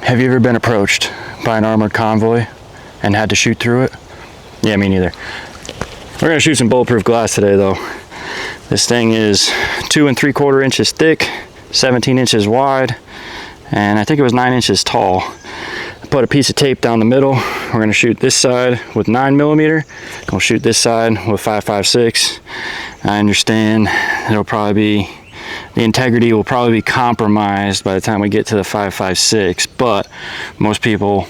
Have you ever been approached by an armored convoy and had to shoot through it? Yeah, me neither. We're gonna shoot some bulletproof glass today though. This thing is 2 3/4 inches thick, 17 inches wide, and I think it was 9 inches tall. I put a piece of tape down the middle. We're gonna shoot this side with 9mm. We'll shoot this side with 5.56. I understand it'll probably be, the integrity will probably be compromised by the time we get to the 5.56, but most people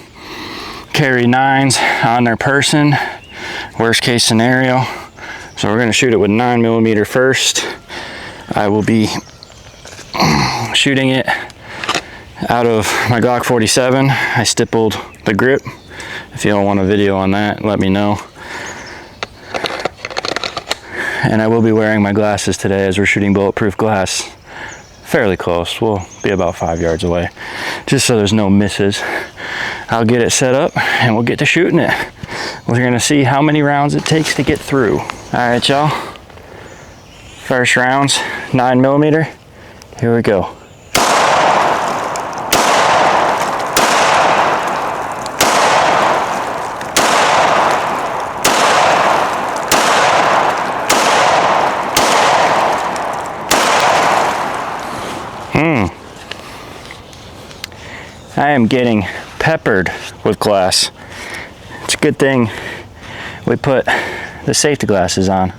carry 9s on their person, worst case scenario. So we're gonna shoot it with 9mm first. I will be shooting it out of my Glock 47. I stippled the grip. If you don't want a video on that, let me know. And I will be wearing my glasses today as we're shooting bulletproof glass. Fairly close, we'll be about 5 yards away, just so there's no misses. I'll get it set up and we'll get to shooting it. We're gonna see how many rounds it takes to get through. All right, y'all. First rounds, 9mm. Here we go. I am getting peppered with glass. It's a good thing we put the safety glasses on.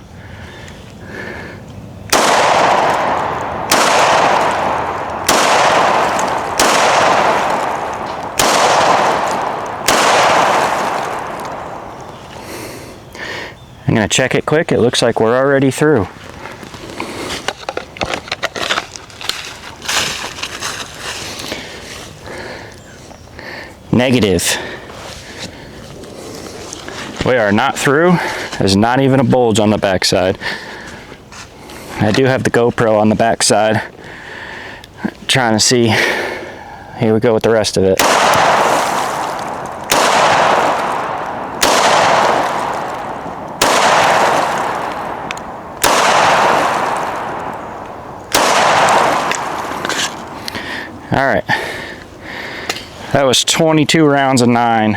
I'm gonna check it quick. It looks like we're already through. Negative. We are not through. There's not even a bulge on the backside. I do have the GoPro on the backside. Trying to see. Here we go with the rest of it. All right. That was 22 rounds of 9.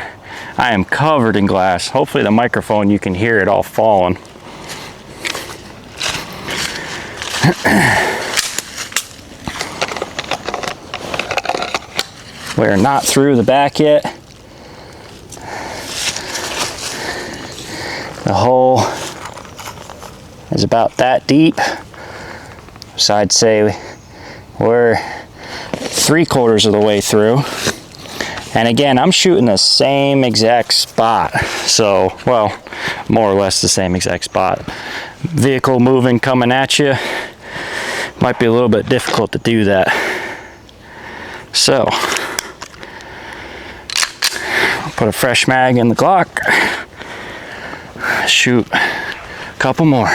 I am covered in glass. Hopefully the microphone, you can hear it all falling. We're not through the back yet. The hole is about that deep. So I'd say we're 3/4 of the way through. And again, I'm shooting the same exact spot. So, well, more or less the same exact spot. Vehicle moving, coming at you. Might be a little bit difficult to do that. So, put a fresh mag in the Glock. Shoot a couple more.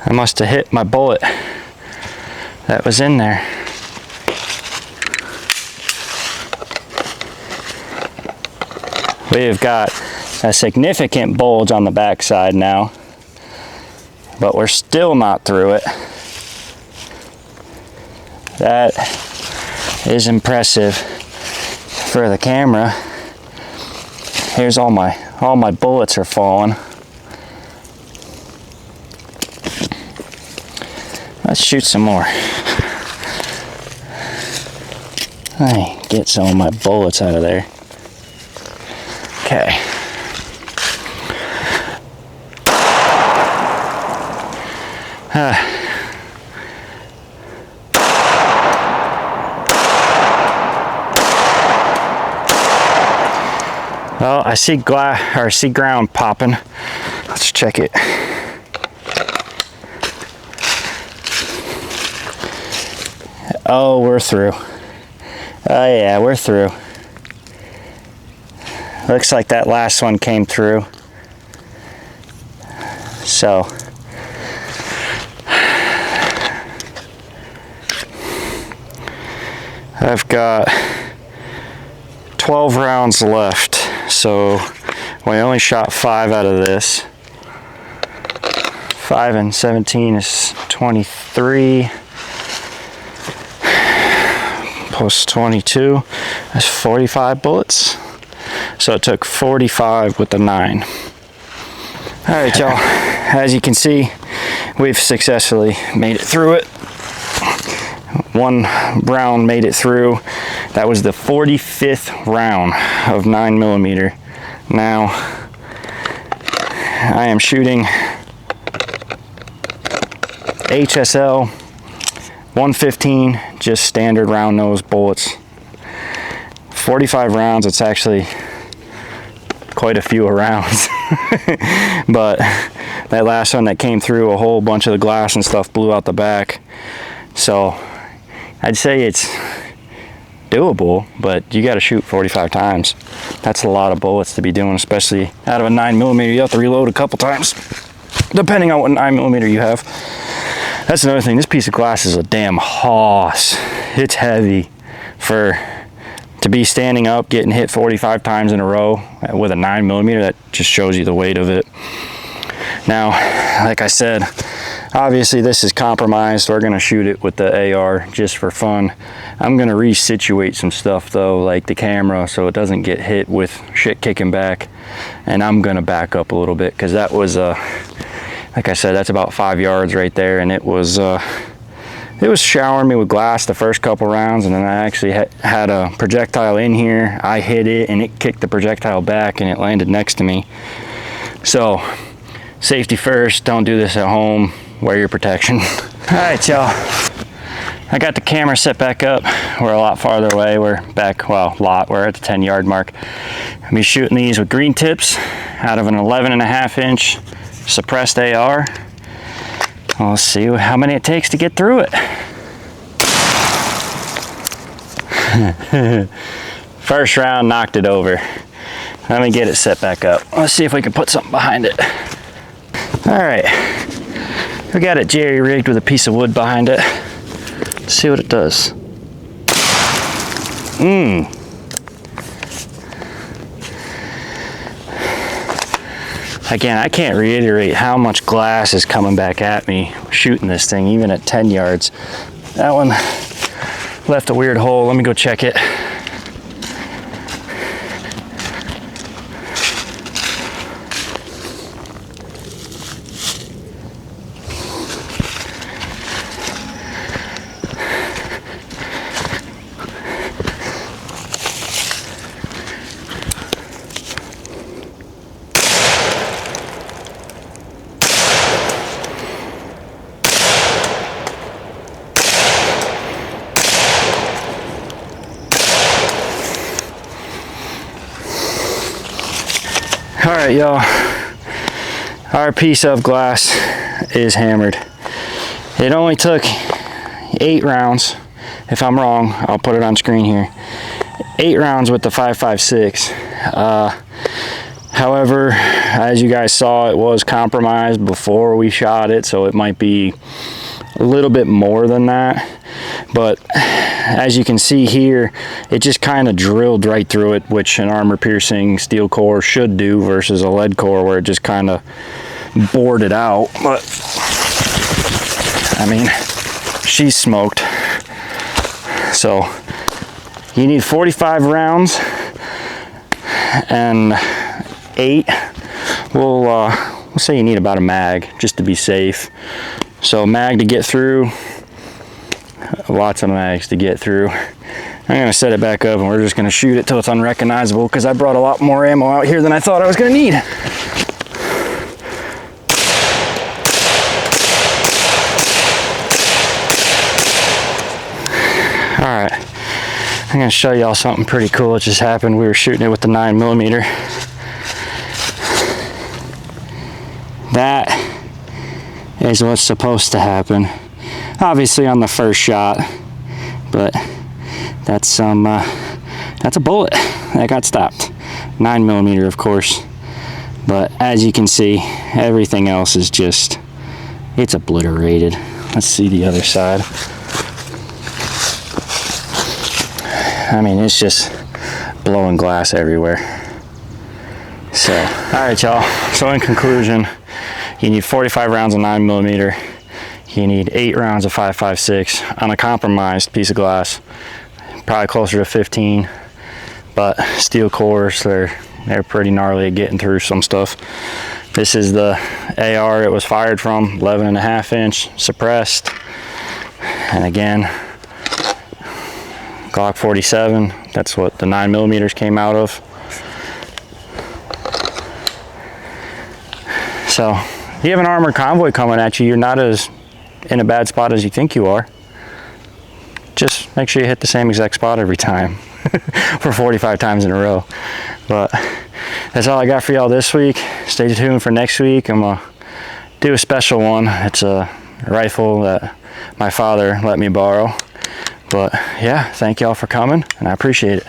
I must have hit my bullet that was in there. We've got a significant bulge on the backside now, but we're still not through it. That is impressive for the camera. Here's all my bullets are falling. Let's shoot some more. Get some of my bullets out of there. Okay. Well, I I see ground popping. Let's check it. Oh, we're through. Oh yeah, we're through. Looks like that last one came through. So I've got 12 rounds left. So we only shot 5 out of this. 5 and 17 is 23. Plus 22, that's 45 bullets. So it took 45 with the 9. All right, y'all, as you can see, we've successfully made it through it. One round made it through. That was the 45th round of 9mm. Now, I am shooting HSL 115, just standard round nose bullets. 45 rounds, it's actually quite a few rounds. But that last one that came through, a whole bunch of the glass and stuff blew out the back. So I'd say it's doable, but you got to shoot 45 times. That's a lot of bullets to be doing, especially out of a 9mm. You have to reload a couple times, depending on what 9mm you have. That's another thing. This piece of glass is a damn hoss. It's heavy. To be standing up, getting hit 45 times in a row with a 9mm, that just shows you the weight of it. Now, like I said, obviously this is compromised. We're gonna shoot it with the AR just for fun. I'm gonna resituate some stuff though, like the camera, so it doesn't get hit with shit kicking back. And I'm gonna back up a little bit, because that was like I said, that's about 5 yards right there, and it was showering me with glass the first couple rounds, and then I actually had a projectile in here. I hit it, and it kicked the projectile back, and it landed next to me. So, safety first. Don't do this at home. Wear your protection. All right, y'all. I got the camera set back up. We're a lot farther away. We're back, well, we're at the 10-yard mark. I'll be shooting these with green tips out of an 11.5-inch suppressed AR. We'll see how many it takes to get through it. First round knocked it over. Let me get it set back up. Let's see if we can put something behind it. All right, we got it jerry rigged with a piece of wood behind it. Let's see what it does. Again, I can't reiterate how much glass is coming back at me shooting this thing, even at 10 yards. That one left a weird hole. Let me go check it. All right, y'all, our piece of glass is hammered. It only took 8 rounds. If I'm wrong, I'll put it on screen here. 8 rounds with the 5.56. However, as you guys saw, it was compromised before we shot it, so it might be a little bit more than that. But as you can see here, it just kind of drilled right through it, which an armor piercing steel core should do versus a lead core where it just kind of bored it out. But I mean, she's smoked. So you need 45 rounds and 8. We'll say you need about a mag just to be safe. So mag to get through. Lots of mags to get through. I'm gonna set it back up and we're just gonna shoot it till it's unrecognizable, because I brought a lot more ammo out here than I thought I was gonna need. All right, I'm gonna show y'all something pretty cool that just happened. We were shooting it with the 9mm That is what's supposed to happen. Obviously on the first shot, but that's a bullet that got stopped. 9mm, of course. But as you can see, everything else is just, it's obliterated. Let's see the other side. I mean, it's just blowing glass everywhere. So, all right, y'all. So in conclusion, you need 45 rounds of 9mm. You need 8 rounds of 5.56 on a compromised piece of glass. Probably closer to 15, but steel cores, they're pretty gnarly at getting through some stuff. This is the AR it was fired from, 11.5 inch suppressed. And again, Glock 47, that's what the 9mm came out of. So if you have an armored convoy coming at you, you're not as in a bad spot as you think you are. Just make sure you hit the same exact spot every time for 45 times in a row. But that's all I got for y'all this week. Stay tuned for next week. I'm gonna do a special one. It's a rifle that my father let me borrow. But yeah, thank y'all for coming, and I appreciate it.